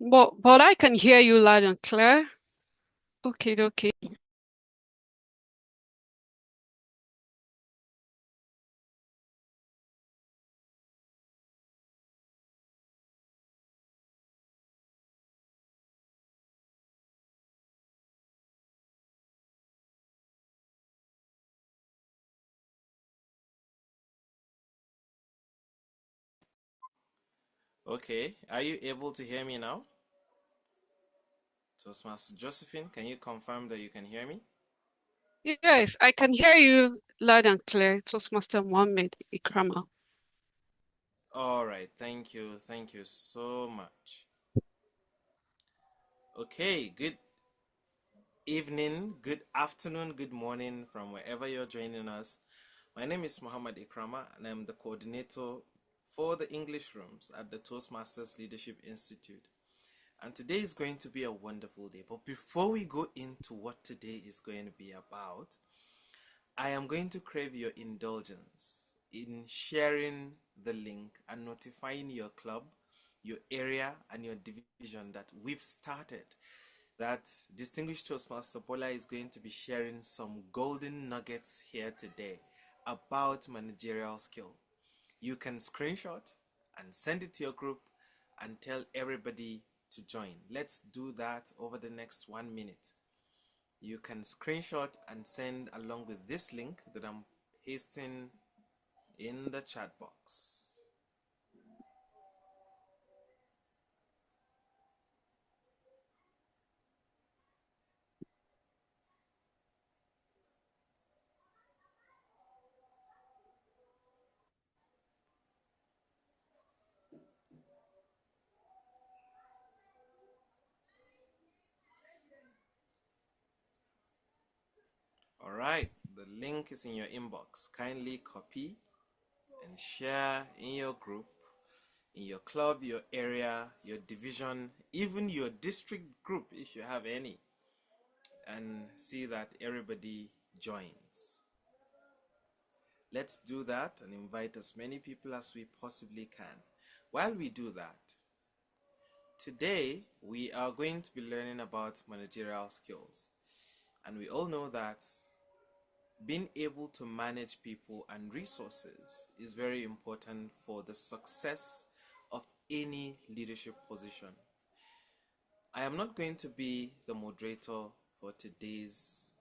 But I can hear you loud and clear. Okay, okay. Okay, are you able to hear me now? Toastmaster Josephine, can you confirm that you can hear me? Yes, I can hear you loud and clear. It was Master Mohammed Ikrama. All right, thank you so much. Okay, good evening, good afternoon, good morning from wherever you're joining us. My name is Muhammad Ikrama, and I'm the coordinator for the English rooms at the Toastmasters Leadership Institute. And today is going to be a wonderful day. But before we go into what today is going to be about, I am going to crave your indulgence in sharing the link and notifying your club, your area, and your division that we've started. That distinguished Toastmaster Bola is going to be sharing some golden nuggets here today about managerial skill. You can screenshot and send it to your group and tell everybody to join. Let's do that over the next 1 minute. You can screenshot and send along with this link that I'm pasting in the chat box. All right, the link is in your inbox. Kindly copy and share in your group, in your club, your area, your division, even your district group if you have any, and see that everybody joins. Let's do that and invite as many people as we possibly can. While we do that, today we are going to be learning about managerial skills. And we all know that being able to manage people and resources is very important for the success of any leadership position. I am not going to be the moderator for today's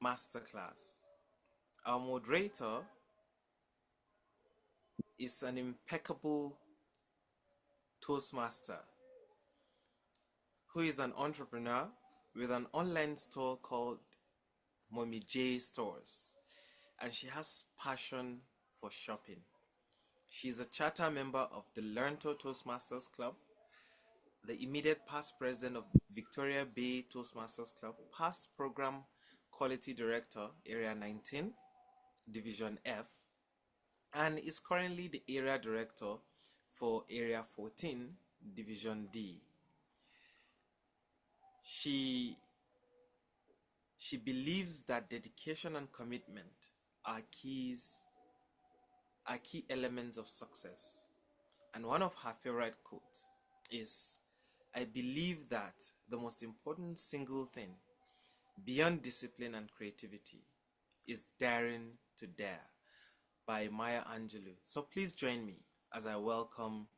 masterclass. Our moderator is an impeccable Toastmaster who is an entrepreneur with an online store called Mommy J Stores, and she has passion for shopping. She is a charter member of the Learnto Toastmasters Club, the immediate past president of Victoria Bay Toastmasters Club, past program quality director, Area 19, Division F, and is currently the area director for Area 14, Division D. She She believes that dedication and commitment are are key elements of success. And one of her favorite quotes is, I believe that the most important single thing beyond discipline and creativity is daring to dare by Maya Angelou. So please join me as I welcome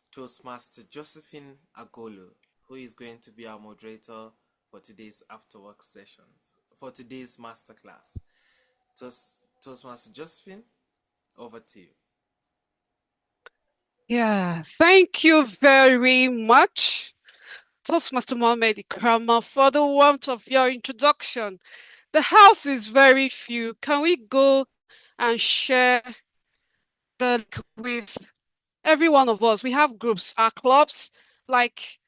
Toastmaster Josephine Agolo, who is going to be our moderator for today's afterwork sessions, for today's masterclass. Toastmaster Josephine, over to you. Yeah, thank you very much, Toastmaster Mohammed Ikrama, for the warmth of your introduction. The house is very few. Can we go and share the link with every one of us? We have groups, our clubs, like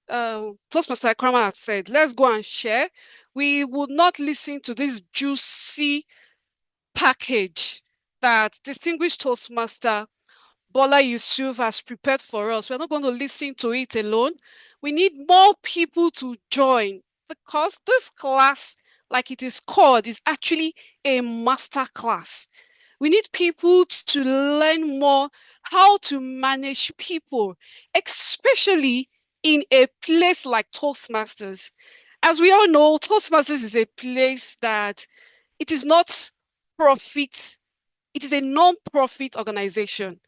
Toastmaster Ikrama has said. Let's go and share. We would not listen to this juicy package that distinguished Toastmaster Bola Yusuf has prepared for us. We're not going to listen to it alone. We need more people to join because this class, like it is called, is actually a master class. We need people to learn more how to manage people, especially in a place like Toastmasters. As we all know, Toastmasters is a place that it is not profit, it is a non-profit organization.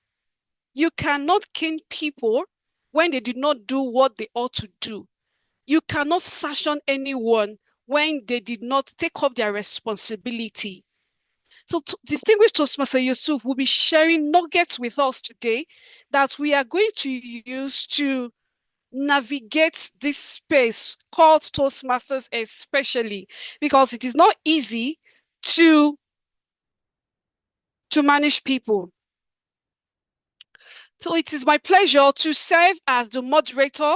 You cannot cane people when they did not do what they ought to do. You cannot sanction anyone when they did not take up their responsibility. So, distinguished Toastmaster Yusuf will be sharing nuggets with us today that we are going to use to navigate this space called Toastmasters, especially because it is not easy to manage people. So it is my pleasure to serve as the moderator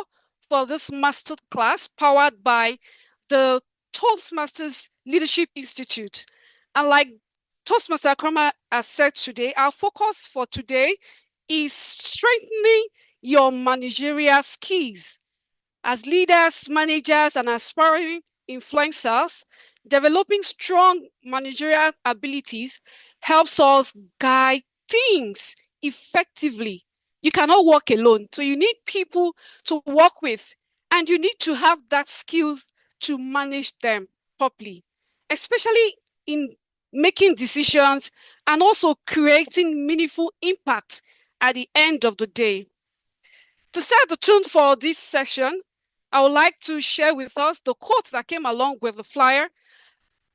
for this master class powered by the Toastmasters Leadership Institute. And like Toastmaster Akrama has said today, our focus for today is strengthening your managerial skills. As leaders, managers, and aspiring influencers, developing strong managerial abilities helps us guide teams effectively. You cannot work alone, so you need people to work with, and you need to have that skill to manage them properly, especially in making decisions and also creating meaningful impact at the end of the day. To set the tone for this session, I would like to share with us the quote that came along with the flyer,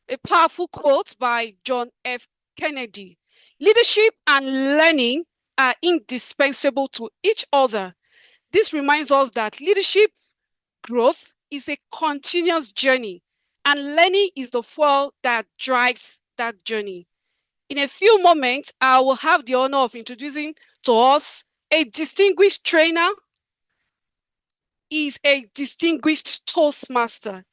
a powerful quote by John F. Kennedy. Leadership and learning are indispensable to each other. This reminds us that leadership growth is a continuous journey, and learning is the fuel that drives that journey. In a few moments, I will have the honor of introducing to us a distinguished trainer, is a distinguished Toastmaster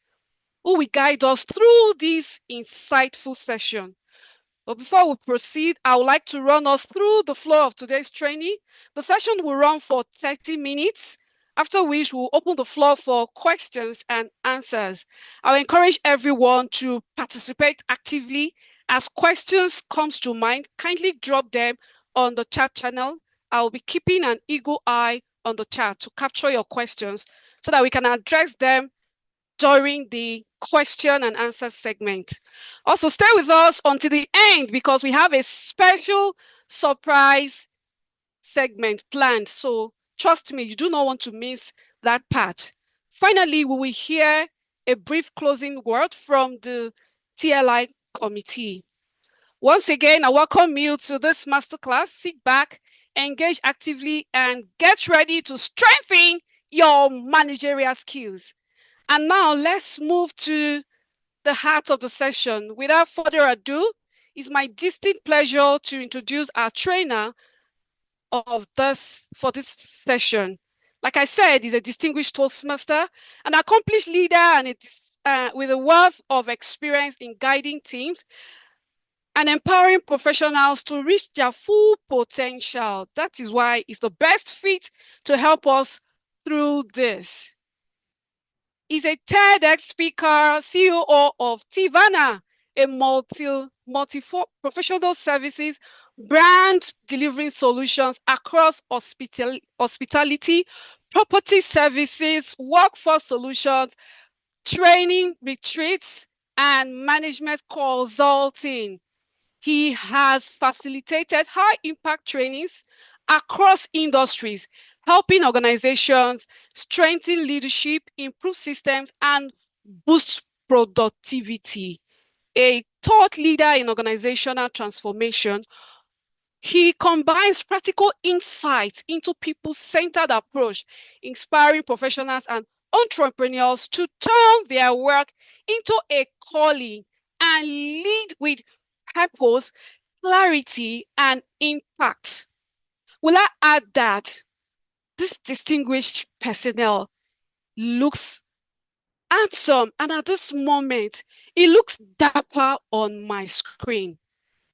who will guide us through this insightful session. But before we proceed, I would like to run us through the flow of today's training. The session will run for 30 minutes, after which we'll open the floor for questions and answers. I will encourage everyone to participate actively. As questions comes to mind, kindly drop them on the chat channel. I will be keeping an eagle eye on the chat to capture your questions so that we can address them during the question and answer segment. Also, stay with us until the end because we have a special surprise segment planned. So trust me, you do not want to miss that part. Finally, we will hear a brief closing word from the TLI committee. Once again, I welcome you to this masterclass. Sit back, engage actively, and get ready to strengthen your managerial skills. And now let's move to the heart of the session. Without further ado, it's my distinct pleasure to introduce our trainer of this for this session. Like I said, he's a distinguished Toastmaster, an accomplished leader, and with a wealth of experience in guiding teams and empowering professionals to reach their full potential. That is why he's the best fit to help us through this. Is a TEDx speaker, CEO of Tivana, a multi-professional services brand delivering solutions across hospitality, property services, workforce solutions, training retreats, and management consulting. He has facilitated high impact trainings across industries, helping organizations strengthen leadership, improve systems, and boost productivity. A thought leader in organizational transformation, he combines practical insights into people-centered approach, inspiring professionals and entrepreneurs to turn their work into a calling and lead with purpose, clarity, and impact. Will I add that this distinguished personnel looks handsome, and at this moment, it looks dapper on my screen.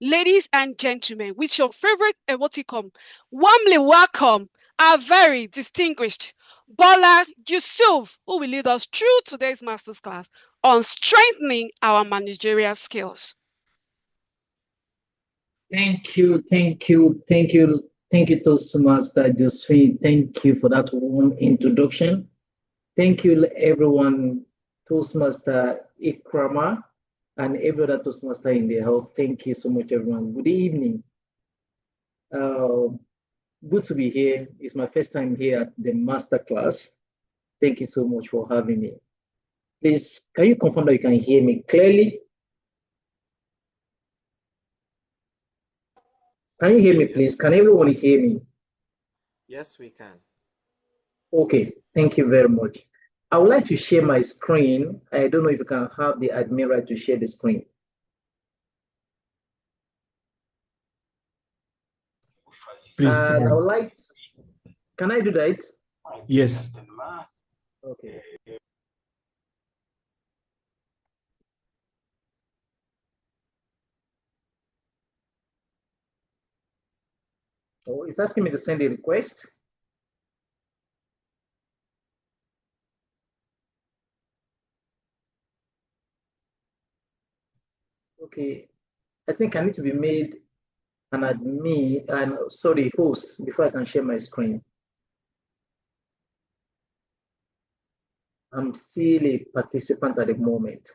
Ladies and gentlemen, with your favorite emoticon, warmly welcome our very distinguished Bola Yusuf, who will lead us through today's master's class on strengthening our managerial skills. Thank you, Toastmaster Josephine. Thank you for that warm introduction. Thank you, everyone, Toastmaster Ikrama, and every other Toastmaster in the house. Thank you so much, everyone. Good evening. Uh, Good to be here. It's my first time here at the master class. Thank you so much for having me. Please, can you confirm that you can hear me clearly? Can you hear me, Yes, please? Can everyone hear me? yes, we can. Okay, thank you very much. I would like to share my screen. I don't know if you can have the admin right to share the screen. Please And try. I would like, can I do that? Yes. Okay. Oh, it's asking me to send a request. Okay, I think I need to be made an admin and sorry, host before I can share my screen. I'm still a participant at the moment.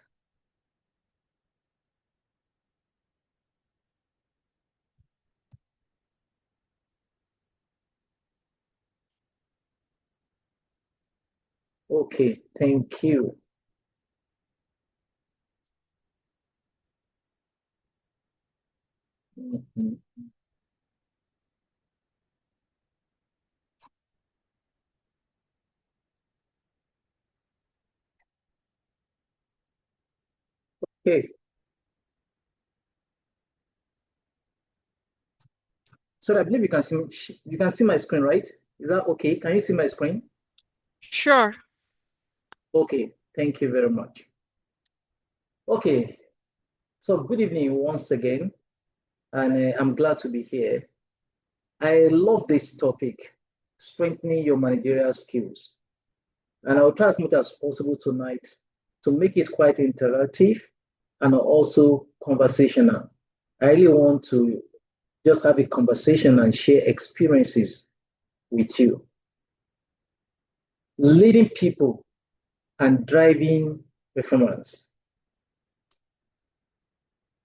Okay, thank you. Mhm. Okay, so I believe you can see my screen, right? Is that okay? Can you see my screen? Sure. Okay, thank you very much. Okay, so good evening once again, and I'm glad to be here. I love this topic, strengthening your managerial skills. And I'll try as much as possible tonight to make it quite interactive and also conversational. I really want to just have a conversation and share experiences with you. Leading people and driving performance.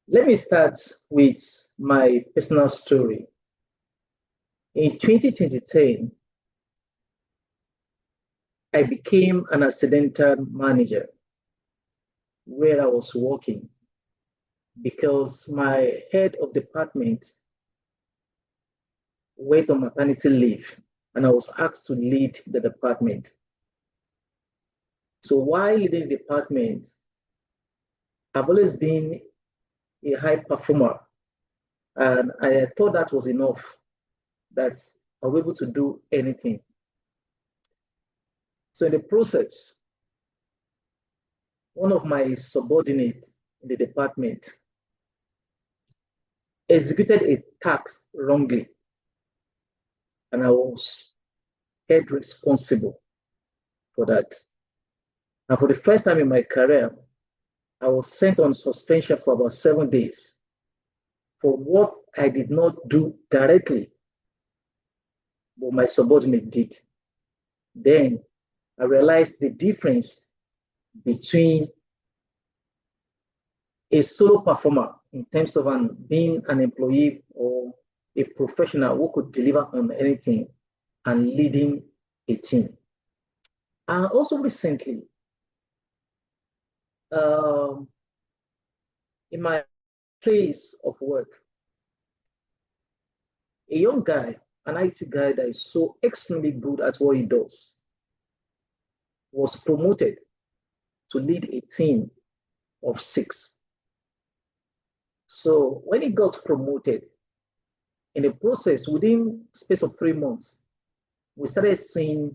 Let me start with my personal story. In 2010, I became an accidental manager where I was working because my head of department went on maternity leave and I was asked to lead the department. So while leading the department, I've always been a high performer and I thought that was enough, that I was able to do anything. So in the process, one of my subordinates in the department executed a task wrongly and I was held responsible for that. And for the first time in my career, I was sent on suspension for about 7 days for what I did not do directly, but my subordinate did. Then I realized the difference between a solo performer in terms of being an employee or a professional who could deliver on anything and leading a team. And also recently, um, in my place of work, a young guy, an IT guy that is so extremely good at what he does, was promoted to lead a team of 6. So when he got promoted, in the process, within space of 3 months, we started seeing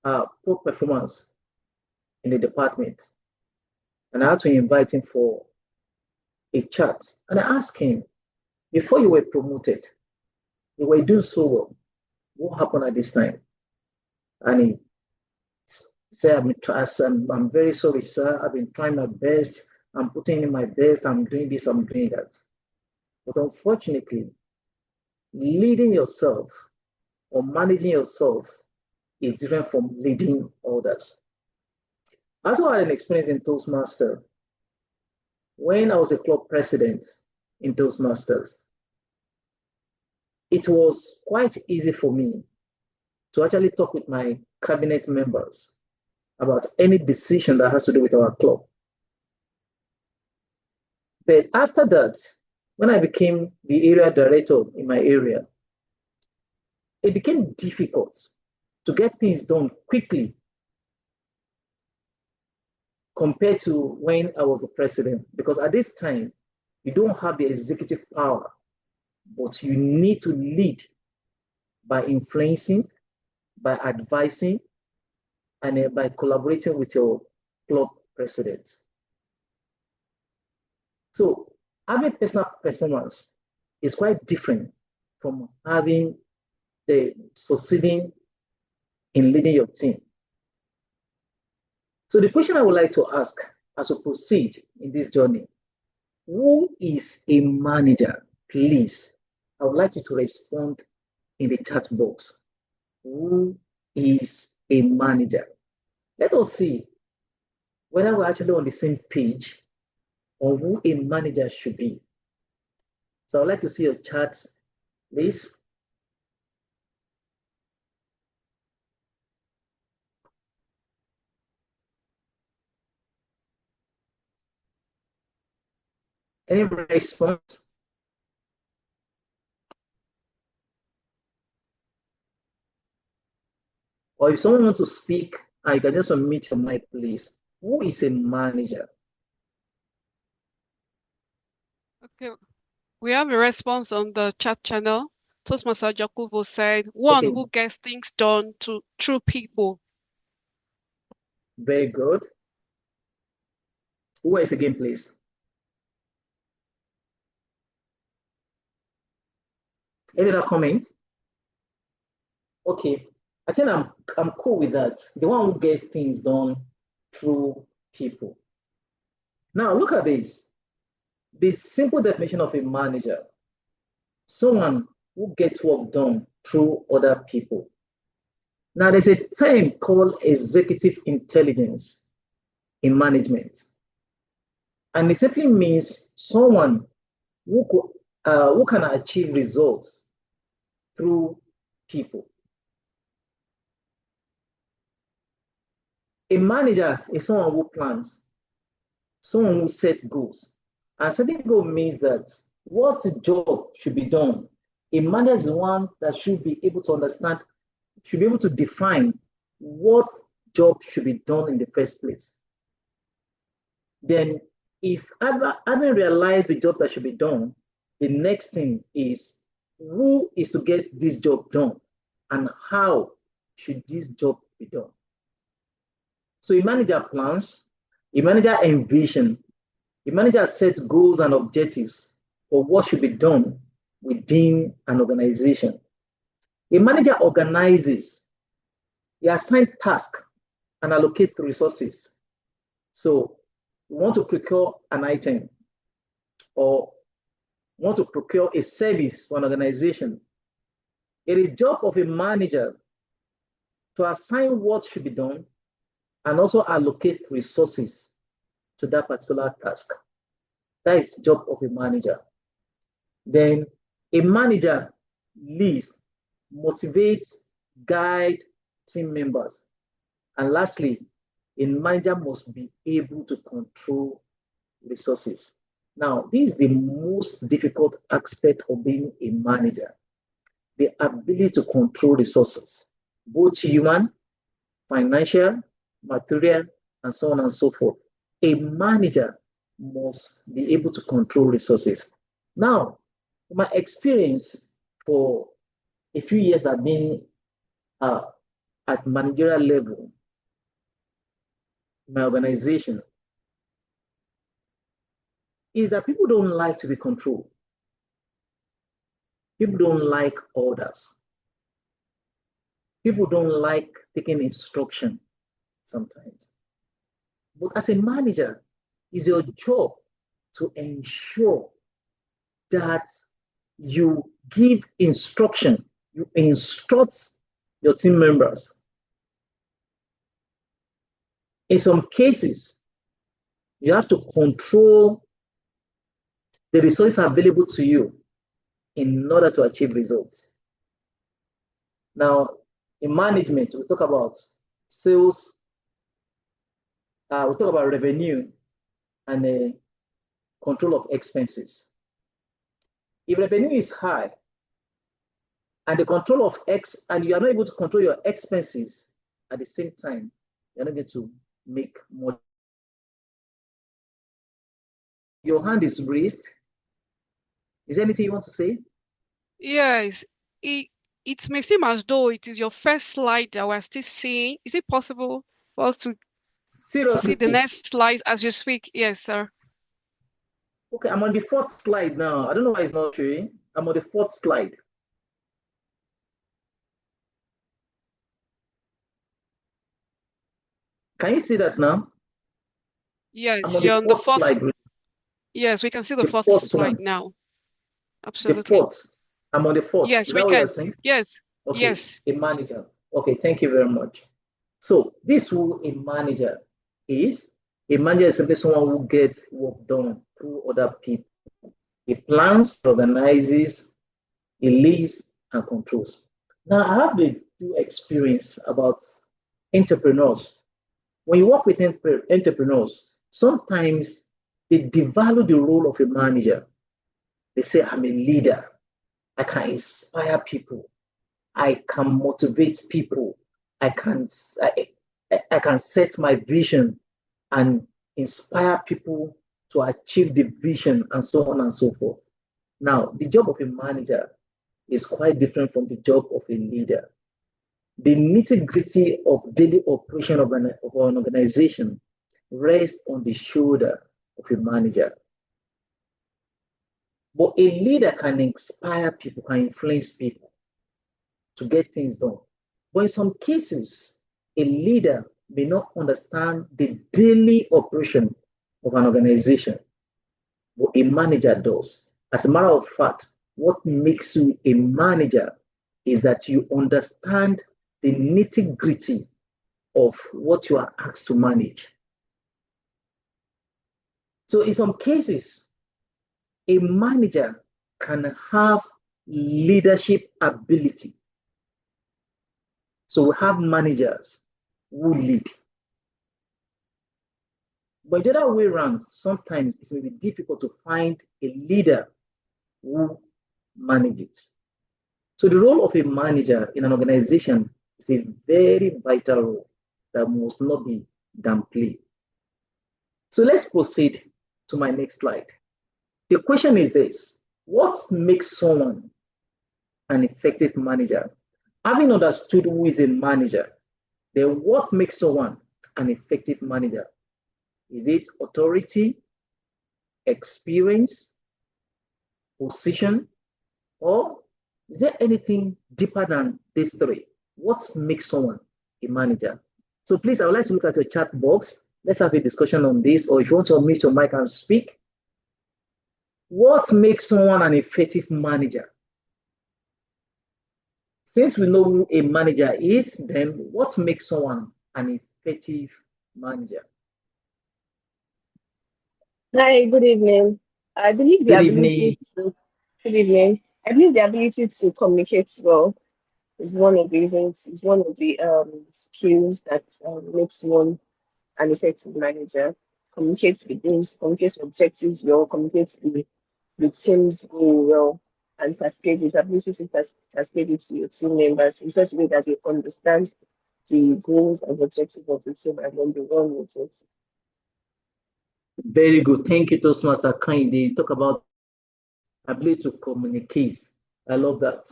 poor performance in the department. And I had to invite him for a chat. And I asked him, before you were promoted, you were doing so well. What happened at this time? And he said, I'm very sorry, sir. I've been trying my best. I'm putting in my best. I'm doing this, I'm doing that. But unfortunately, leading yourself or managing yourself is different from leading others. I also had an experience in Toastmaster when I was a club president in Toastmasters. It was quite easy for me to actually talk with my cabinet members about any decision that has to do with our club. But after that, when I became the area director in my area, it became difficult to get things done quickly compared to when I was the president. Because at this time, you don't have the executive power, but you need to lead by influencing, by advising, and by collaborating with your club president. So having personal performance is quite different from having the succeeding in leading your team. So the question I would like to ask as we proceed in this journey, who is a manager? Please, I would like you to respond in the chat box. Who is a manager? Let us see whether we're actually on the same page on who a manager should be. So I'd like to see your charts, please. Any response? Or if someone wants to speak, I can just unmute your mic, please. Who is a manager? Okay, we have a response on the chat channel. Toastmaster Jacobo said, one Okay, who gets things done through people. very good. Who else again, please? Any other comment? Okay, I think I'm cool with that. The one who gets things done through people. Now look at this. The simple definition of a manager: someone who gets work done through other people. Now there's a term called executive intelligence in management, and it simply means someone who can achieve results through people. A manager is someone who plans, someone who sets goals. And setting goal means that what job should be done. A manager is one that should be able to understand, should be able to define what job should be done in the first place. Then, if having realized the job that should be done, the next thing is who is to get this job done and how should this job be done. So a manager plans, a manager envisions, a manager sets goals and objectives for what should be done within an organization. A manager organizes, he assigns tasks and allocates resources. So we want to procure an item or want to procure a service for an organization. It is job of a manager to assign what should be done and also allocate resources to that particular task. That is the job of a manager. Then a manager leads, motivates, guides team members. And lastly, a manager must be able to control resources. Now, this is the most difficult aspect of being a manager: the ability to control resources, both human, financial, material, and so on and so forth. A manager must be able to control resources. Now, my experience for a few years that I've been at managerial level in my organization is that people don't like to be controlled. People don't like orders. People don't like taking instruction sometimes. But as a manager, it's your job to ensure that you give instruction, you instruct your team members. In some cases, you have to control the resources available to you in order to achieve results. Now, in management, we talk about sales, we talk about revenue and control of expenses. If revenue is high and the control of and you are not able to control your expenses at the same time, you're not going to make more. Your hand is raised. Is there anything you want to say? Yes, it may seem as though it is your first slide that we're still seeing. Is it possible for us to see the Seriously? next slide as you speak? Yes, sir. Okay, I'm on the fourth slide now. I don't know why it's not showing. I'm on the fourth slide. Can you see that now? I'm Yes, on the you're on the fourth fourth. slide. Yes, we can see the The fourth fourth slide one. now. The Absolutely. fourth. I'm on the fourth. Yes, Is we that what you're can. saying? Yes, Okay, yes. a manager. Okay, thank you very much. So this who a manager is, a manager is simply someone who gets work done through other people. He plans, organizes, he leads and controls. Now I have the two experience about entrepreneurs. When you work with entrepreneurs, sometimes they devalue the role of a manager. They say, I'm a leader. I can inspire people. I can motivate people. I can I can set my vision and inspire people to achieve the vision and so on and so forth. Now, the job of a manager is quite different from the job of a leader. The nitty-gritty of daily operation of an organization rests on the shoulder of a manager. But a leader can inspire people, can influence people to get things done. But in some cases, a leader may not understand the daily operation of an organization, but a manager does. As a matter of fact, what makes you a manager is that you understand the nitty gritty of what you are asked to manage. So, in some cases, a manager can have leadership ability. So, we have managers who lead. But the other way around, sometimes it may be difficult to find a leader who manages. So the role of a manager in an organization is a very vital role that must not be downplayed. So let's proceed to my next slide. The question is this: what makes someone an effective manager? Having understood who is a manager, then what makes someone an effective manager? Is it authority, experience, position, or is there anything deeper than these three? What makes someone a manager? So please, I would like to look at your chat box. Let's have a discussion on this, or if you want to unmute your mic and speak. What makes someone an effective manager? Since we know who a manager is, then what makes someone an effective manager? Hi, good evening. I believe the Good ability evening. to, good evening. I believe the ability to communicate well is one of the reasons, is one of the skills that makes one an effective manager. Communicate the goals, communicate objectives well, communicate the team's goal well, and cascade his ability to cascade it to your team members in such a way that you understand the goals and objectives of the team and then the run with it. Very good. Thank you, Toastmaster Kind. Talk about ability to communicate. I love that.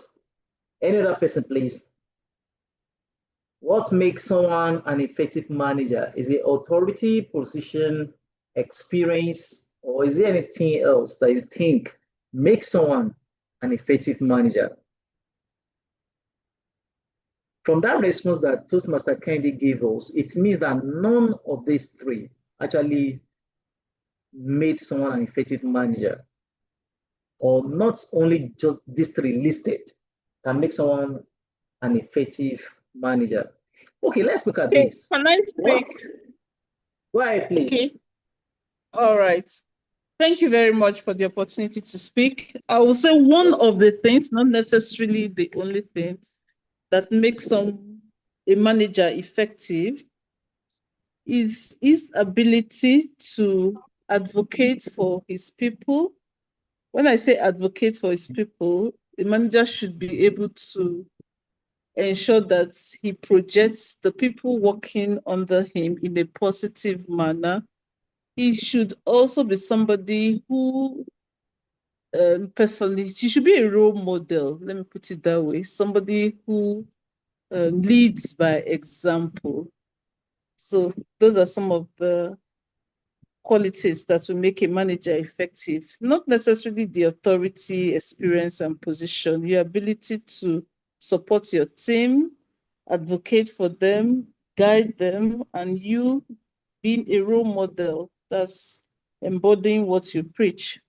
Any other person, please? What makes someone an effective manager? Is it authority, position, experience, or is there anything else that you think makes someone an effective manager? From that response that Toastmaster Kennedy gave us, it means that none of these three actually made someone an effective manager. or not only just these three listed, can make someone an effective manager? Okay, let's look at Okay, this. can I What? speak? Go ahead, please. Okay. All right. Thank you very much for the opportunity to speak. I will say one of the things, not necessarily the only thing, that makes a manager effective is his ability to advocate for his people. When I say advocate for his people, the manager should be able to ensure that he projects the people working under him in a positive manner. He should also be somebody who personally, he should be a role model, let me put it that way, somebody who leads by example. So those are some of the qualities that will make a manager effective, not necessarily the authority, experience, and position, your ability to support your team, advocate for them, guide them, and you being a role model that's embodying what you preach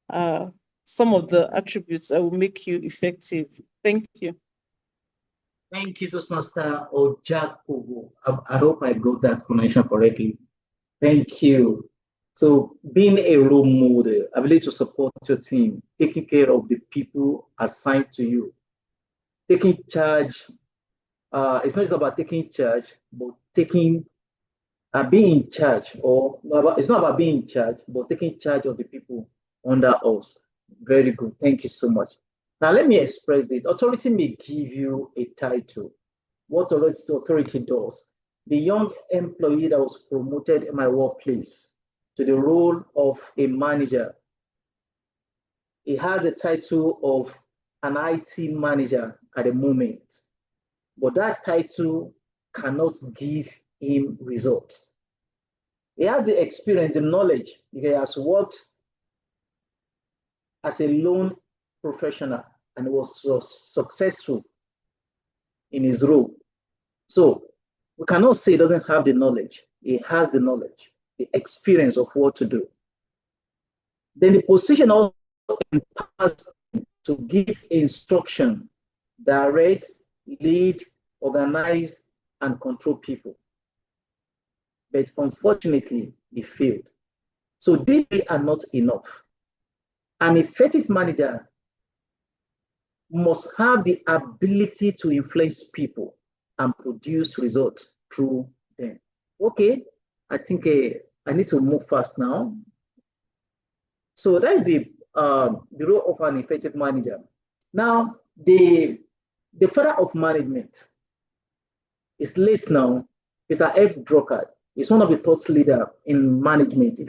are some of the attributes that will make you effective. Thank you. Thank you, Toastmaster Ojakovo. I hope I got that pronunciation correctly. Thank you. So, being a role model, ability to support your team, taking care of the people assigned to you, taking charge. It's not just about taking charge, but being in charge, or it's not about being in charge, but taking charge of the people under us. Very good. Thank you so much. Now, let me express this. Authority may give you a title. What authority does? The young employee that was promoted in my workplace to the role of a manager, he has a title of an IT manager at the moment, but that title cannot give him results. He has the experience, the knowledge. He has worked as a loan professional and was successful in his role. So we cannot say he doesn't have the knowledge. He has the knowledge, the experience of what to do. Then the position also empowers to give instruction, direct, lead, organize, and control people. But unfortunately, he failed. So these are not enough. An effective manager must have the ability to influence people and produce results through them. Okay, I think I need to move fast now. So that's the role of an effective manager. Now, the father of management is late now. Peter F. Drucker is one of the thought leaders in management. If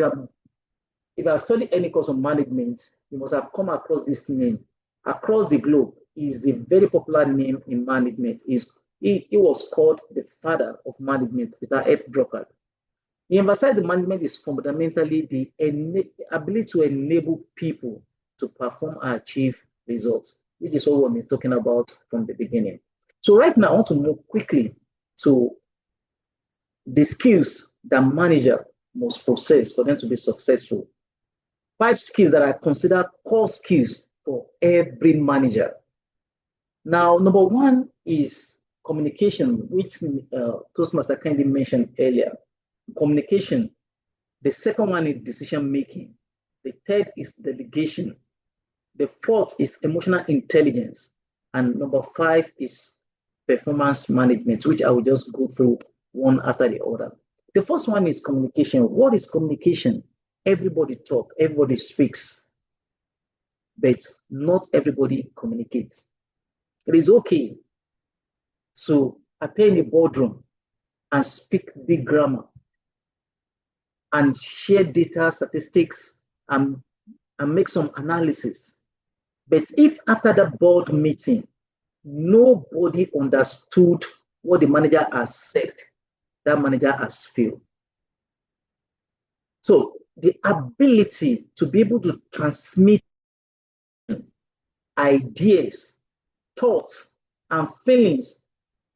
you have studied any course of management, you must have come across this name. Across the globe, is a very popular name in management. He was called the father of management, Peter F. Drucker. He emphasized the management is fundamentally the ability to enable people to perform and achieve results, which is what we've been talking about from the beginning. So right now, I want to move quickly to the skills that manager must possess for them to be successful. 5 skills that are considered core skills for every manager. Now, number 1 is communication, which Toastmaster kindly mentioned earlier. Communication. The second one is decision making. The third is delegation. The fourth is emotional intelligence. And number 5 is performance management, which I will just go through one after the other. The first one is communication. What is communication? Everybody talks, everybody speaks, but not everybody communicates. It is okay to appear in the boardroom and speak big grammar and share data, statistics, and make some analysis. But if after the board meeting, nobody understood what the manager has said, that manager has failed. So the ability to be able to transmit ideas, thoughts, and feelings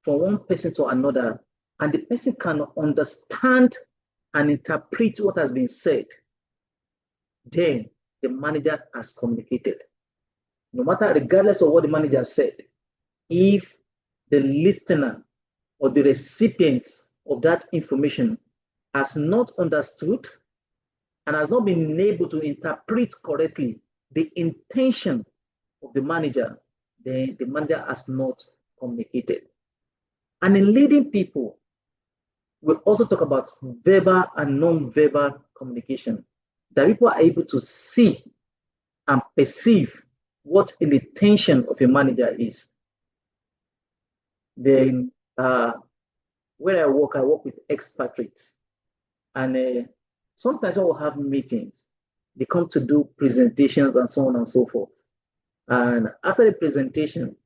from one person to another, and the person can understand and interpret what has been said, then the manager has communicated. no matter, regardless of what the manager said, if the listener or the recipient of that information has not understood and has not been able to interpret correctly the intention of the manager, then the manager has not communicated. And in leading people, we also talk about verbal and non-verbal communication, that people are able to see and perceive what the intention of a manager is. Then, where I work with expatriates, and sometimes I will have meetings. They come to do presentations and so on and so forth. And after the presentation,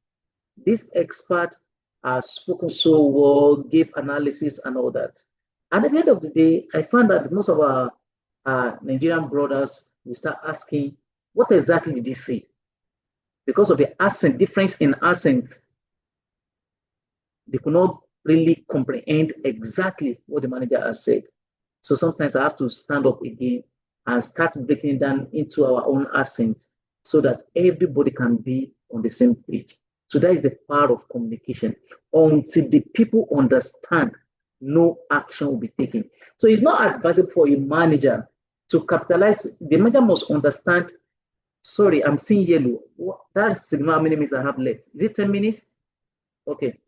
this expert has spoken so well, gave analysis and all that. And at the end of the day, I found that most of our Nigerian brothers will start asking, what exactly did he say? Because of the accent, difference in accent, they could not really comprehend exactly what the manager has said. So sometimes I have to stand up again and start breaking down into our own accents so that everybody can be on the same page. So that is the power of communication. Until the people understand, no action will be taken. So it's not advisable for a manager to capitalize. The manager must understand, sorry, I'm seeing yellow. That signal, how many minutes I have left? Is it 10 minutes? Okay.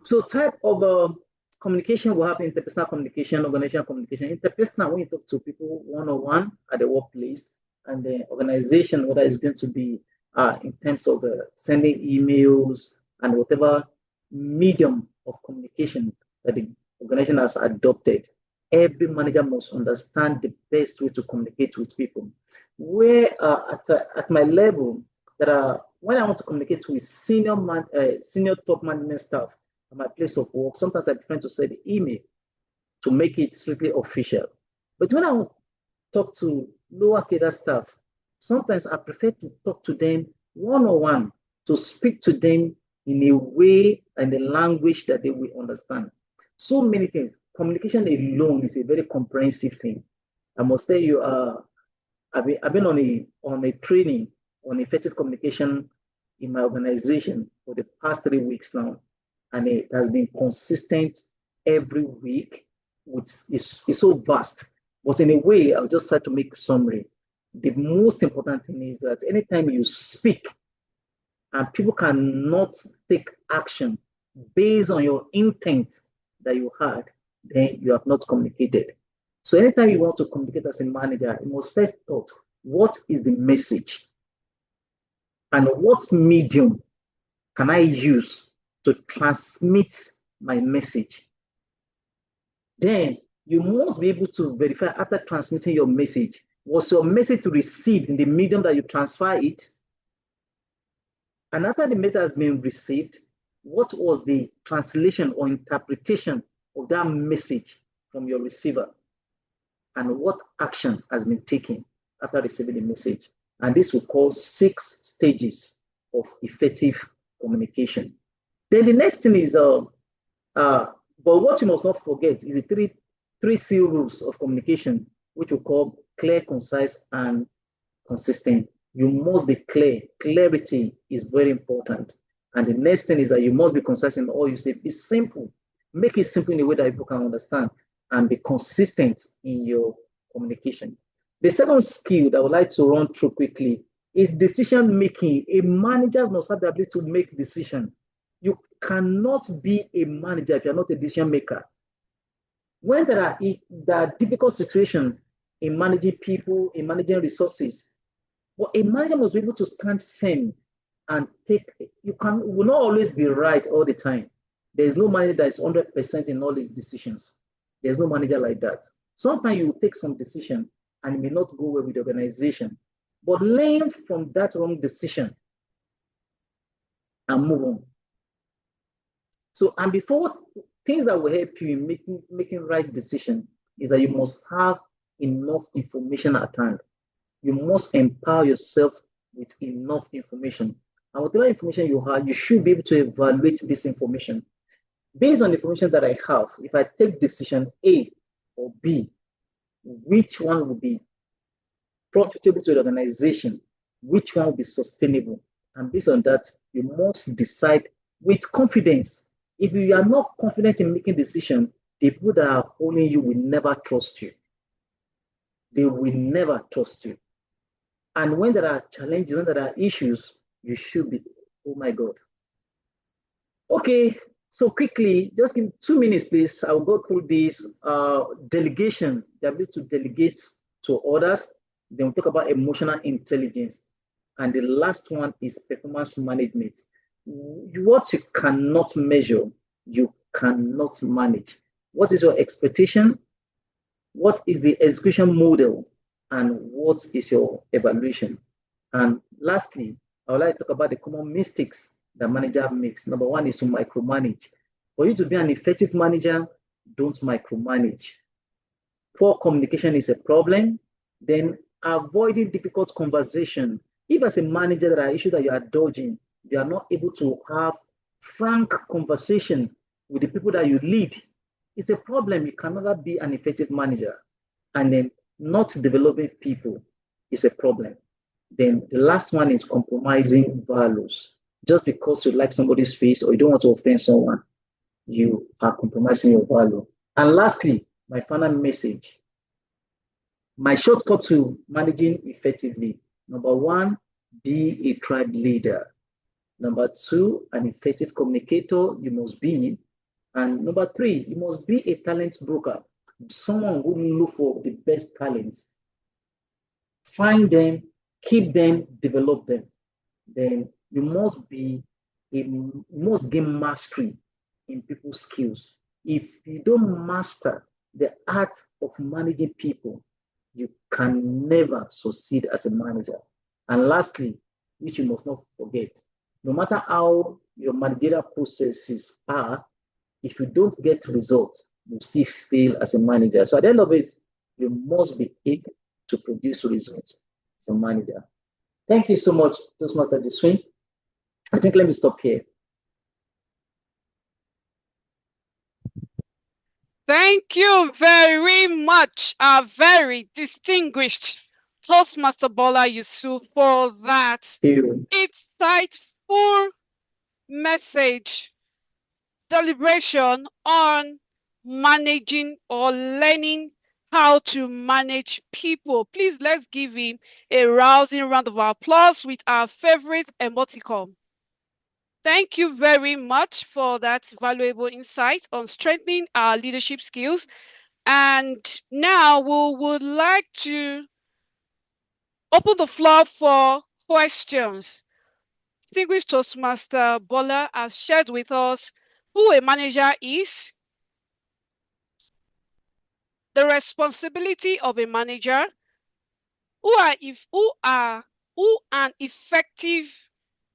So type of communication will have interpersonal communication, organizational communication. Interpersonal, when you talk to people one-on-one at the workplace, and the organization, whether it's going to be in terms of sending emails and whatever medium of communication that the organization has adopted, every manager must understand the best way to communicate with people. Where at my level, when I want to communicate with senior top management staff at my place of work, sometimes I prefer to send the email to make it strictly official. But when I want to talk to lower cadre staff, sometimes I prefer to talk to them one-on-one, to speak to them in a way and a language that they will understand. So many things. Communication alone is a very comprehensive thing. I must tell you, I've been on a training on effective communication in my organization for the past 3 weeks now, and it has been consistent every week. It's so vast, but in a way, I'll just try to make a summary. The most important thing is that anytime you speak and people cannot take action based on your intent that you had, then you have not communicated. So anytime you want to communicate as a manager, you must first thought, what is the message? And what medium can I use to transmit my message? Then you must be able to verify after transmitting your message, was your message received in the medium that you transfer it? And after the message has been received, what was the translation or interpretation of that message from your receiver? And what action has been taken after receiving the message? And this we call 6 stages of effective communication. Then the next thing is, but what you must not forget is the three C rules of communication, which we call clear, concise, and consistent. You must be clear. Clarity is very important. And the next thing is that you must be concise in all you say. Be simple. Make it simple in a way that people can understand, and be consistent in your communication. The second skill that I would like to run through quickly is decision making. A manager must have the ability to make decisions. You cannot be a manager if you're not a decision maker. When there are difficult situations in managing people, in managing resources, but a manager must be able to stand firm and will not always be right all the time. There's no manager that is 100% in all his decisions. There's no manager like that. Sometimes you will take some decision and it may not go well with the organization, but learn from that wrong decision and move on. So, and before things that will help you in making right decision is that you must have enough information at hand. You must empower yourself with enough information. And whatever information you have, you should be able to evaluate this information. Based on the information that I have, if I take decision A or B, which one will be profitable to the organization, which one will be sustainable. And based on that, you must decide with confidence. If you are not confident in making decisions, the people that are following you will never trust you. They will never trust you. And when there are challenges, when there are issues, you should be, oh my God. Okay, so quickly, just give me 2 minutes, please. I'll go through this delegation, the ability to delegate to others. Then we'll talk about emotional intelligence. And the last one is performance management. What you cannot measure, you cannot manage. What is your expectation? What is the execution model? And what is your evaluation? And lastly, I would like to talk about the common mistakes that manager makes. Number one is to micromanage. For you to be an effective manager, don't micromanage. Poor communication is a problem. Then avoiding difficult conversation. If as a manager there are issues that you are dodging, you are not able to have frank conversation with the people that you lead, it's a problem. You can never be an effective manager. And then not developing people is a problem. Then the last one is compromising values. Just because you like somebody's face or you don't want to offend someone, you are compromising your value. And lastly, my final message, my shortcut to managing effectively. Number one, be a tribe leader. Number two, an effective communicator you must be. And number three, you must be a talent broker, someone who look for the best talents, find them, keep them, develop them. Then you must gain mastery in people's skills. If you don't master the art of managing people, you can never succeed as a manager. And lastly, which you must not forget, no matter how your managerial processes are, if you don't get results, you still fail as a manager. So at the end of it, you must be able to produce results as a manager. Thank you so much, Toastmaster Deswin. I think let me stop here. Thank you very much, our very distinguished Toastmaster Bola Yusuf, for that insightful message, deliberation on managing or learning how to manage people. Please, let's give him a rousing round of applause with our favorite emoticon. Thank you very much for that valuable insight on strengthening our leadership skills. And now we would like to open the floor for questions. Distinguished Toastmaster Bola has shared with us who a manager is, the responsibility of a manager, who an effective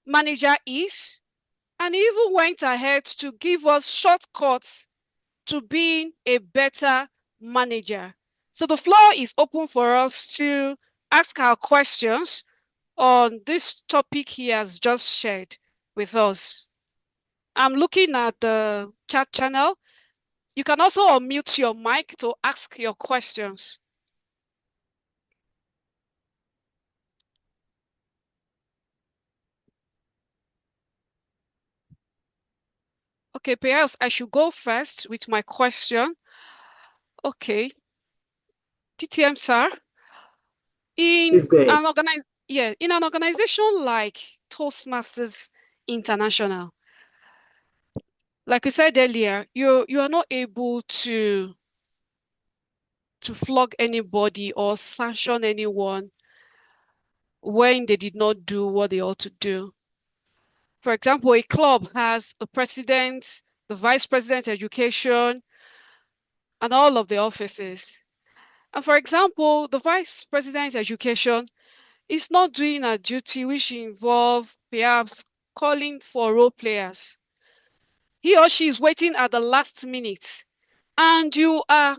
manager is, and even went ahead to give us shortcuts to being a better manager. So the floor is open for us to ask our questions on this topic he has just shared with us. I'm looking at the chat channel. You can also unmute your mic to ask your questions. Okay, perhaps I should go first with my question. Okay. DTM, sir. In an organization like Toastmasters International, like we said earlier, you are not able to flog anybody or sanction anyone when they did not do what they ought to do. For example, a club has a president, the vice president education, and all of the offices. And for example, the vice president education is not doing a duty which involve perhaps calling for role players. He or she is waiting at the last minute, and you are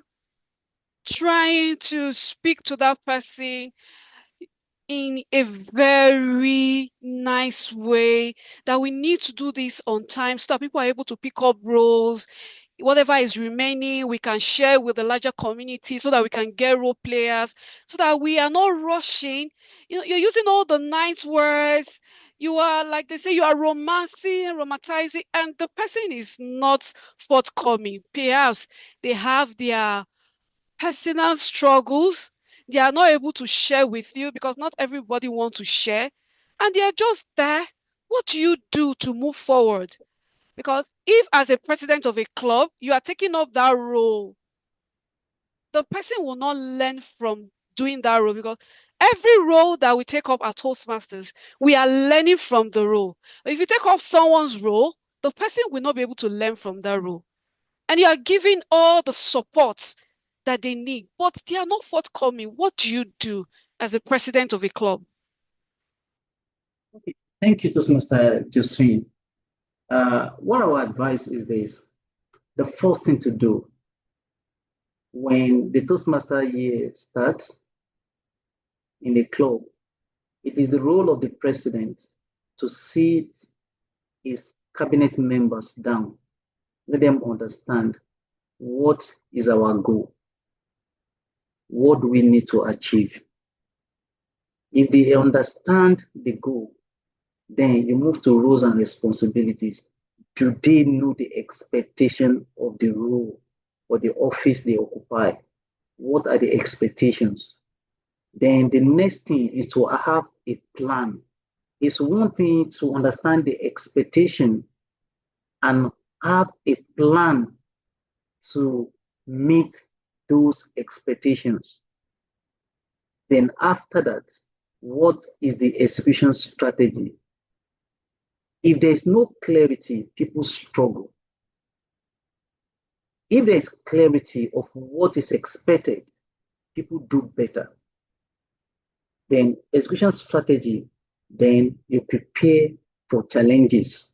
trying to speak to that person in a very nice way that we need to do this on time so that people are able to pick up roles whatever is remaining, we can share with the larger community so that we can get role players, so that we are not rushing. You're using all the nice words. You are, like they say, you are romanticizing, and the person is not forthcoming. Perhaps they have their personal struggles. They are not able to share with you because not everybody wants to share, and they are just there. What do you do to move forward? Because if, as a president of a club, you are taking up that role, the person will not learn from doing that role, because every role that we take up at Toastmasters, we are learning from the role. But if you take up someone's role, the person will not be able to learn from that role. And you are giving all the support that they need, but they are not forthcoming. What do you do as a president of a club? Okay. Thank you, Toastmaster Josephine. What our advice is this: the first thing to do when the Toastmaster year starts in a club, it is the role of the president to sit his cabinet members down, let them understand what is our goal, what do we need to achieve. If they understand the goal, then you move to roles and responsibilities. Do they know the expectation of the role or the office they occupy? What are the expectations? Then the next thing is to have a plan. It's one thing to understand the expectation and have a plan to meet those expectations. Then after that, what is the execution strategy? If there's no clarity, people struggle. If there's clarity of what is expected, people do better. Then execution strategy, then you prepare for challenges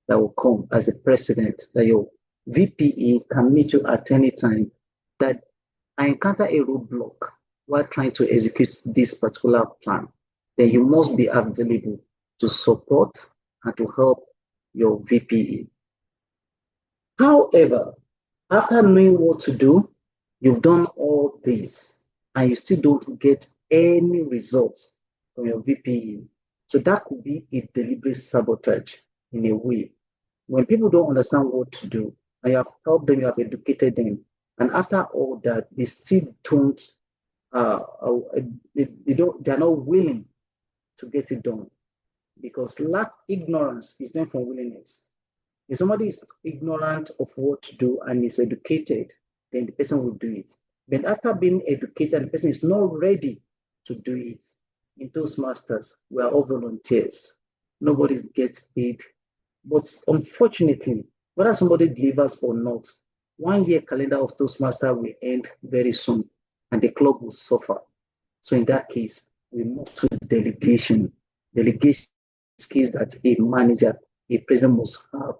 that will come as the president, that your VPE can meet you at any time, that I encounter a roadblock while trying to execute this particular plan, then you must be available to support and to help your VPE. However, after knowing what to do, you've done all this, and you still don't get any results from your VPE. So that could be a deliberate sabotage in a way. When people don't understand what to do, and you have helped them, you have educated them, and after all that, they still don't, uh, uh, they're not willing to get it done, because ignorance is not from willingness. If somebody is ignorant of what to do and is educated, then the person will do it. But after being educated, the person is not ready to do it. In Toastmasters, we are all volunteers. Nobody gets paid. But unfortunately, whether somebody delivers or not, 1 year calendar of Toastmaster will end very soon, and the club will suffer. So in that case, we move to delegation. Delegation is skills that a manager, a president must have.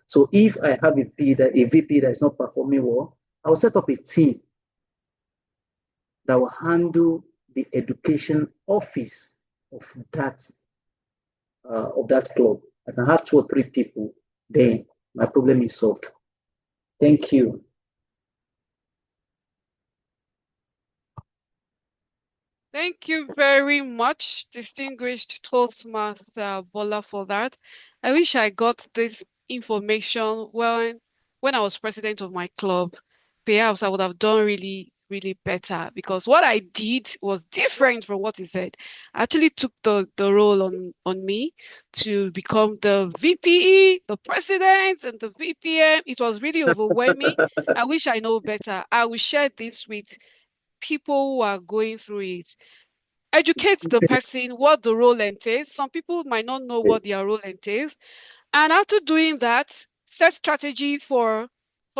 So if I have a VP that is not performing well, I'll set up a team that will handle the education office of that club. I can have 2 or 3 people, then my problem is solved. Thank you. Thank you very much, distinguished Toastmaster Bola, for that. I wish I got this information when I was president of my club. Perhaps I would have done really, really better, because what I did was different from what he said. I actually took the role on me to become the VPE, the president, and the VPM. It was really overwhelming. I wish I know better. I will share this with people who are going through it. Educate the person what the role entails. Some people might not know what their role entails. And after doing that, set strategy for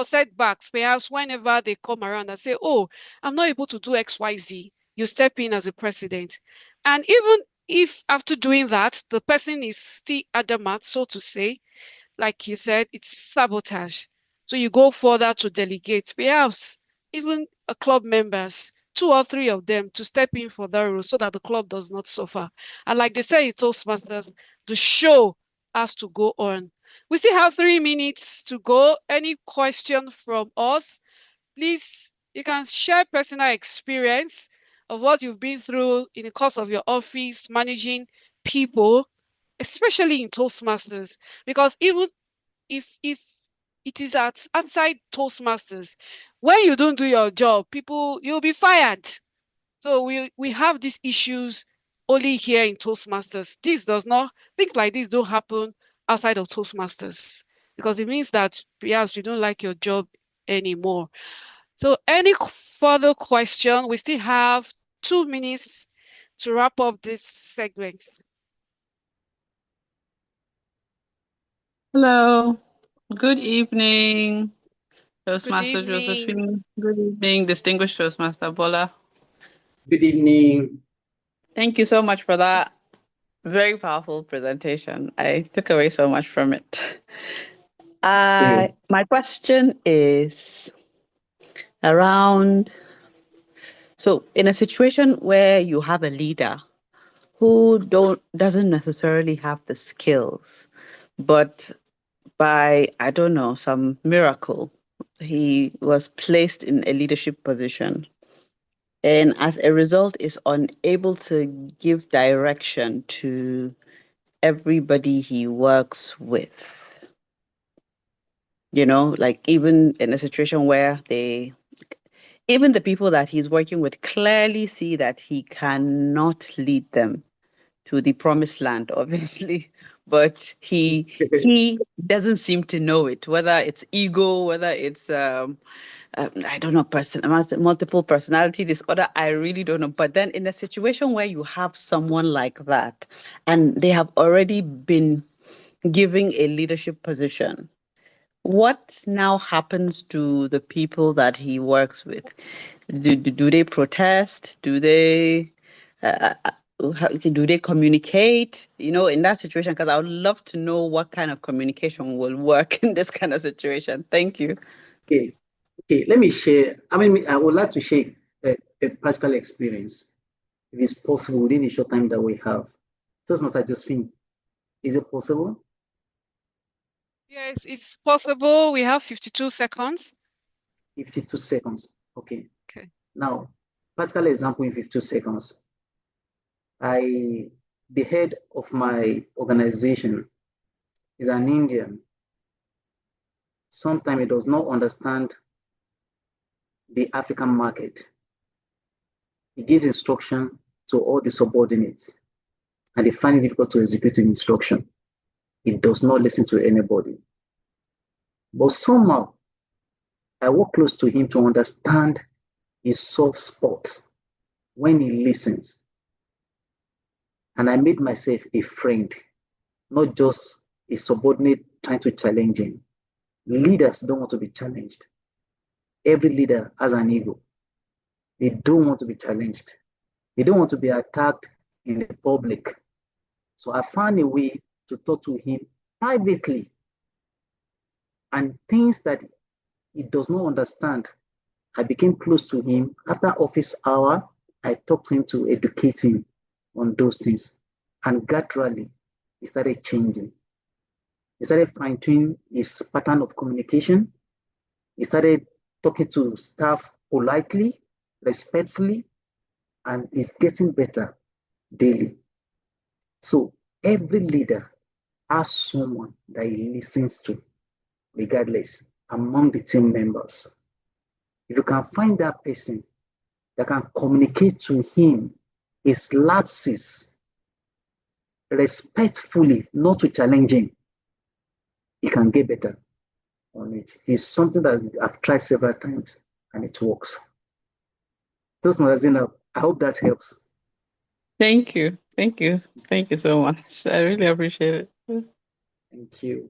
setbacks. Perhaps whenever they come around and say, oh, I'm not able to do XYZ, you step in as a president. And even if after doing that, the person is still adamant, so to say, like you said, it's sabotage. So you go further to delegate, perhaps even a club members, 2 or 3 of them to step in for that role so that the club does not suffer. And like they say in Toastmasters, the show has to go on. We still have 3 minutes to go. Any question from us? Please, you can share personal experience of what you've been through in the course of your office managing people, especially in Toastmasters. Because even if it is at outside Toastmasters, when you don't do your job, people you'll be fired. So we have these issues only here in Toastmasters. This does not things like this don't happen outside of Toastmasters because it means that perhaps you don't like your job anymore. So any further question? We still have 2 minutes to wrap up this segment. Hello. Good evening, Good Toastmaster evening. Josephine. Good evening, distinguished Toastmaster Bola. Good evening. Thank you so much for that very powerful presentation. I took away so much from it. Okay. My question is around in a situation where you have a leader who doesn't necessarily have the skills, but by I don't know, some miracle, he was placed in a leadership position and as a result is unable to give direction to everybody he works with. Like even in a situation where even the people that he's working with clearly see that he cannot lead them to the promised land, obviously. But he doesn't seem to know it, whether it's ego, whether it's I don't know, multiple personality disorder. I really don't know. But then in a situation where you have someone like that, and they have already been giving a leadership position, what now happens to the people that he works with? Do they protest? Do they communicate? In that situation, because I would love to know what kind of communication will work in this kind of situation. Thank you. Okay. Okay. Let me share. I would like to share a practical experience, if it's possible, within the short time that we have. Just must I just think, is it possible? Yes, it's possible. We have 52 seconds. 52 seconds. Okay. Okay. Now, practical example in 52 seconds. The head of my organization is an Indian. Sometimes he does not understand the African market. He gives instruction to all the subordinates, and they find it difficult to execute the instruction. He does not listen to anybody. But somehow, I work close to him to understand his soft spots when he listens. And I made myself a friend, not just a subordinate trying to challenge him. Leaders don't want to be challenged. Every leader has an ego. They don't want to be challenged. They don't want to be attacked in the public. So I found a way to talk to him privately, and things that he does not understand. I became close to him. After office hour, I talked to him to educate him on those things. And gradually, he started changing. He started fine-tuning his pattern of communication. He started talking to staff politely, respectfully, and he's getting better daily. So every leader has someone that he listens to, regardless, among the team members. If you can find that person that can communicate to him his lapses respectfully, not to challenge him, he can get better on it. It's something that I've tried several times and it works. Just magazine, I hope that helps. Thank you. Thank you. Thank you so much. I really appreciate it. Thank you.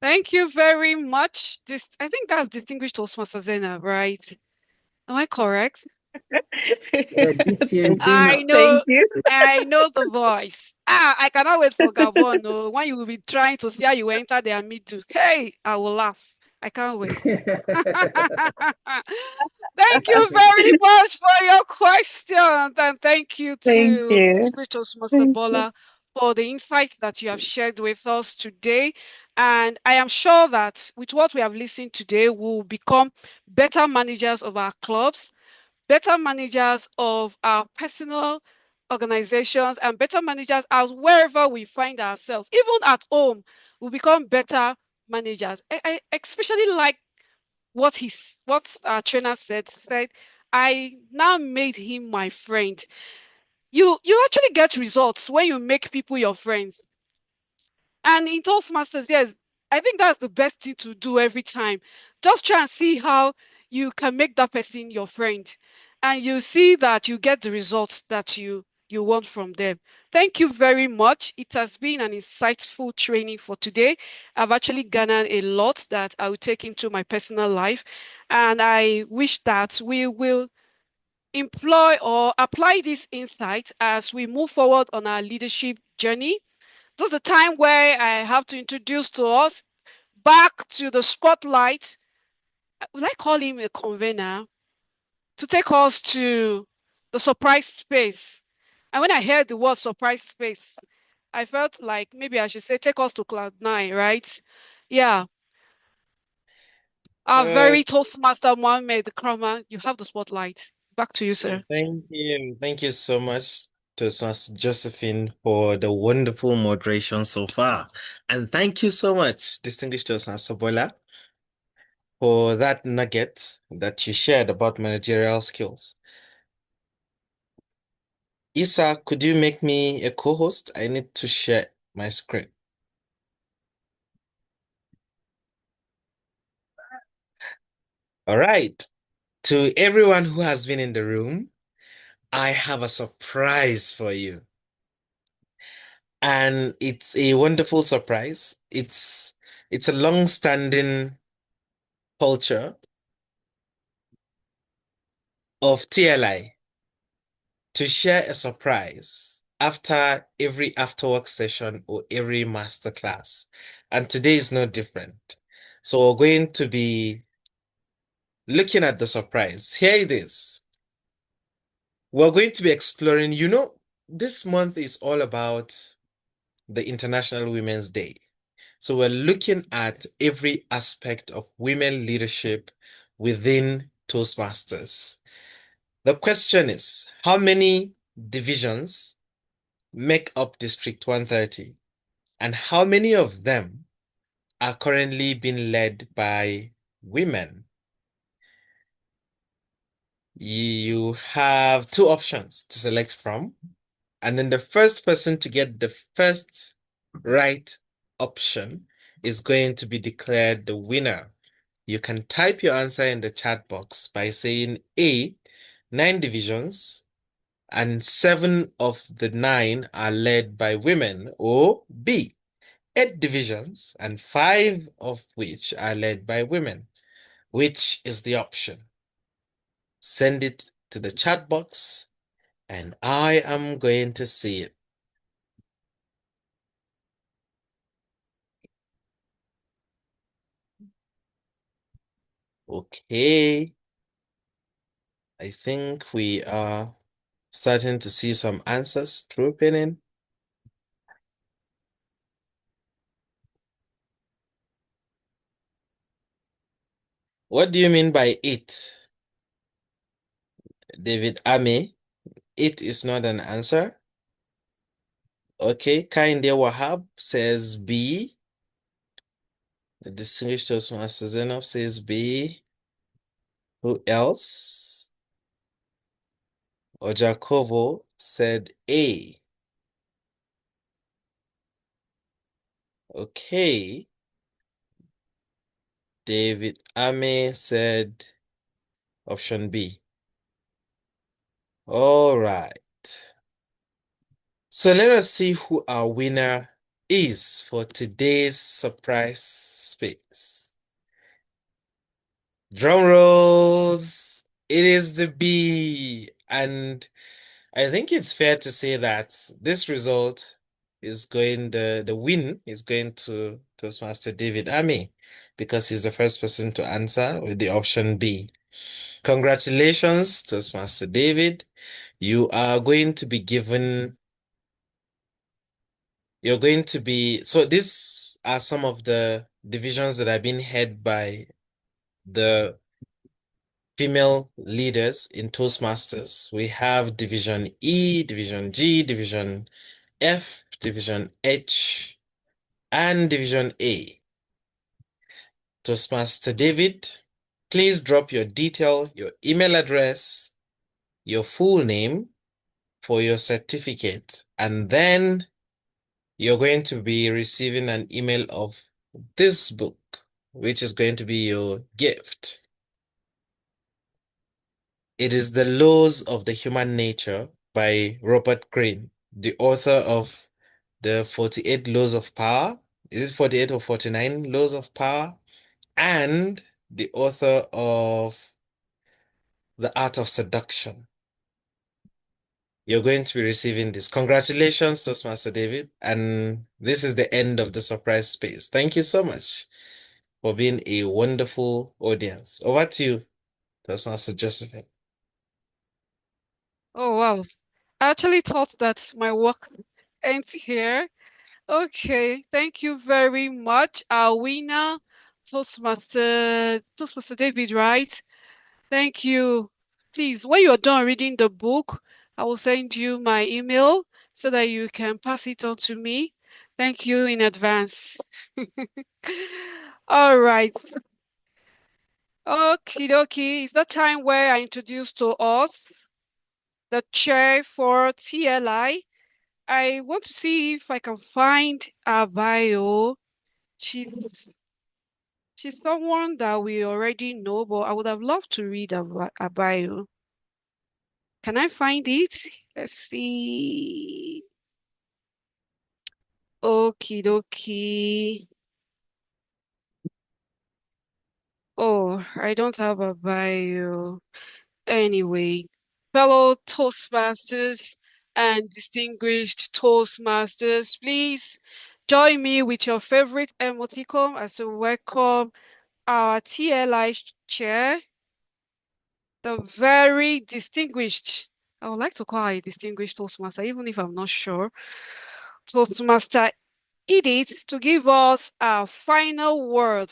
Thank you very much. I think that's distinguished Toastmaster Zena, right? Am I correct? DTM I Zena. know, Thank you. I know the voice. I cannot wait for Gabon. No, when you will be trying to see how you enter their meeting. Hey, I will laugh. I can't wait. Thank you very much for your question, and thank you Thank to you. distinguished Toastmaster Thank you. Bola for the insights that you have shared with us today. And I am sure that with what we have listened today, we'll become better managers of our clubs, better managers of our personal organizations, and better managers as wherever we find ourselves. Even at home, we'll become better managers. I especially like what our trainer said, I now made him my friend. You actually get results when you make people your friends. And in Toastmasters, yes, I think that's the best thing to do every time. Just try and see how you can make that person your friend. And you see that you get the results that you want from them. Thank you very much. It has been an insightful training for today. I've actually garnered a lot that I will take into my personal life. And I wish that we will employ or apply this insight as we move forward on our leadership journey. This is the time where I have to introduce to us back to the spotlight. Will I call him a convener to take us to the surprise space? And when I heard the word surprise space, I felt like maybe I should say take us to cloud nine, right? Yeah. Our Uh, very Toastmaster Mohammed Krama, you have the spotlight. Back to you, sir. Thank you. Thank you so much, Toastmaster Josephine, for the wonderful moderation so far. And thank you so much, distinguished Toastmaster Bola, for that nugget that you shared about managerial skills. Isa, could you make me a co-host? I need to share my screen. All right. To everyone who has been in the room, I have a surprise for you. And it's a wonderful surprise. It's a long-standing culture of TLI to share a surprise after every after-work session or every masterclass. And today is no different. So we're going to be looking at the surprise. Here it is. We're going to be exploring, this month is all about the International Women's Day. So we're looking at every aspect of women leadership within Toastmasters. The question is, how many divisions make up District 130? And how many of them are currently being led by women? You have two options to select from. And then the first person to get the first right option is going to be declared the winner. You can type your answer in the chat box by saying A, 9 divisions, and 7 of the 9 are led by women, or B, 8 divisions, and 5 of which are led by women. Which is the option? Send it to the chat box, and I am going to see it. Okay, I think we are starting to see some answers trooping in. What do you mean by it? David Ame, it is not an answer. Okay, Kainde Wahab says B. The distinguished Toastmaster Zainab says B. Who else? Ojakovo said A. Okay. David Ame said option B. All right. So let us see who our winner is for today's surprise space. Drum rolls. It is the B. And I think it's fair to say that this result is going, the win is going to Toastmaster David Ame because he's the first person to answer with the option B. Congratulations, Toastmaster David. You are going to be given You're going to be, so these are some of the divisions that have been head by the female leaders in Toastmasters. We have Division E, Division G, Division F, Division H, and Division A. Toastmaster David, please drop your detail, your email address, your full name for your certificate, and then you're going to be receiving an email of this book, which is going to be your gift. It is The Laws of the Human Nature by Robert Greene, the author of the 48 Laws of Power. Is it 48 or 49 Laws of Power? And the author of The Art of Seduction. You're going to be receiving this. Congratulations, Toastmaster David. And this is the end of the surprise space. Thank you so much for being a wonderful audience. Over to you, Toastmaster Josephine. Oh, wow. I actually thought that my work ends here. Okay, thank you very much. Our winner, Toastmaster David, right? Thank you. Please, when you're done reading the book, I will send you my email so that you can pass it on to me. Thank you in advance. All right. Okie dokie. It's that time where I introduce to us the chair for TLI. I want to see if I can find her bio. She's someone that we already know, but I would have loved to read her bio. Can I find it? Let's see. Okie dokie. Oh, I don't have a bio. Anyway, fellow Toastmasters and distinguished Toastmasters, please join me with your favorite emoticon as we welcome our TLI chair, the very distinguished, I would like to call her a distinguished Toastmaster, even if I'm not sure, Toastmaster Edith, to give us our final word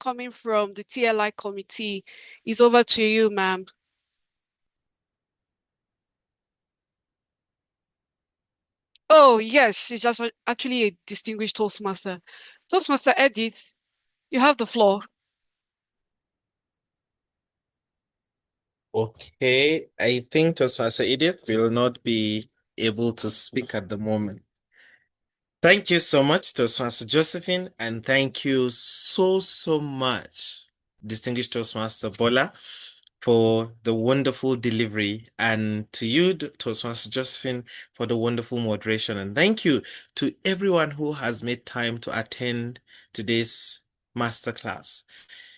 coming from the TLI committee. Is over to you, ma'am. Oh, yes, she's just actually a distinguished Toastmaster. Toastmaster Edith, you have the floor. Okay, I think Toastmaster Edith will not be able to speak at the moment. Thank you so much, Toastmaster Josephine, and thank you so much, distinguished Toastmaster Bola, for the wonderful delivery, and to you, Toastmaster Josephine, for the wonderful moderation. And thank you to everyone who has made time to attend today's masterclass.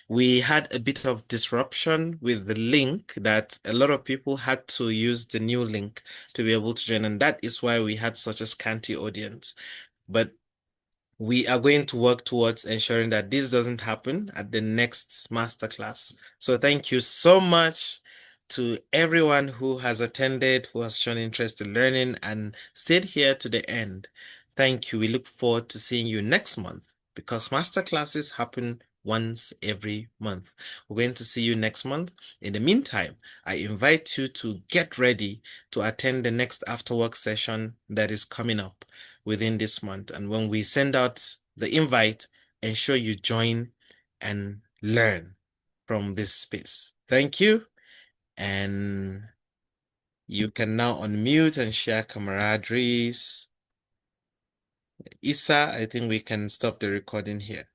We had a bit of disruption with the link that a lot of people had to use the new link to be able to join, and that is why we had such a scanty audience. But we are going to work towards ensuring that this doesn't happen at the next masterclass. So thank you so much to everyone who has attended, who has shown interest in learning and stayed here to the end. Thank you. We look forward to seeing you next month because masterclasses happen once every month. We're going to see you next month. In the meantime, I invite you to get ready to attend the next after work session that is coming up within this month. And when we send out the invite, ensure you join and learn from this space. Thank you. And you can now unmute and share camaraderies. Isa, I think we can stop the recording here.